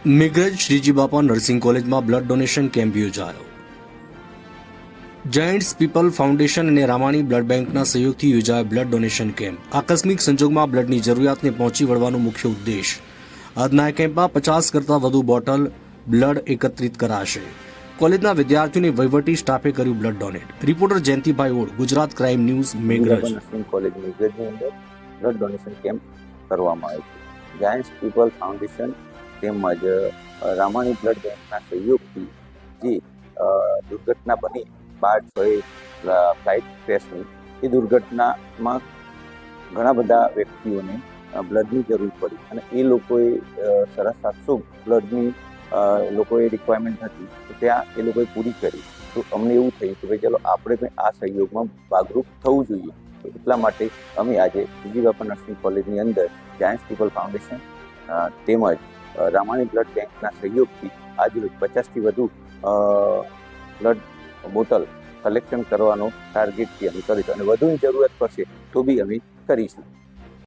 મેઘરજ શ્રીજી બાપા નર્સિંગ કોલેજમાં blood donation camp યોજાયો. જાયન્ટ્સ પીપલ ફાઉન્ડેશન અને રામાણી બ્લડ બેંકના સહયોગથી યોજાયો બ્લડ ડોનેશન કેમ્પ. આકસ્મિક સંજોગમાં બ્લડની જરૂરિયાતને પહોંચી વળવાનો મુખ્ય ઉદ્દેશ. આજના કેમ્પમાં 50 કરતાં વધુ બોટલ બ્લડ એકત્રિત કરાશે. કોલેજના વિદ્યાર્થીઓને વહીવટી સ્ટાફે કર્યું blood donate. Reporter Jayantibhai Od, Gujarat crime news, Meghraj. Nursing college મેઘરજની અંદર બ્લડ ડોનેશન કેમ્પ કરવામાં આવ્યો છે. જાયન્ટ્સ પીપલ ફાઉન્ડેશન તેમજ રામાણી બ્લડ બેંકના સહયોગથી જે દુર્ઘટના બની 12-6 ફ્લાઇટ ક્રેશની, એ દુર્ઘટનામાં ઘણા બધા વ્યક્તિઓને બ્લડની જરૂર પડી અને એ લોકોએ 750 બ્લડની લોકોએ રિક્વાયરમેન્ટ હતી, તો ત્યાં એ લોકોએ પૂરી કરી. તો અમને એવું થયું કે ભાઈ ચાલો આપણે કંઈ આ સહયોગમાં ભાગરૂપ થવું જોઈએ. તો એટલા માટે અમે આજે શ્રીજી બાપા નર્સિંગ કોલેજની અંદર જાયન્ટ્સ પીપલ ફાઉન્ડેશન તેમજ રામાણી બ્લડ બેંકના સહયોગથી આજરોજ 50થી વધુ બ્લડ બોટલ કલેક્શન કરવાનો ટાર્ગેટથી અમે કરીશું અને વધુની જરૂરત પડશે તો બી અમે કરીશું.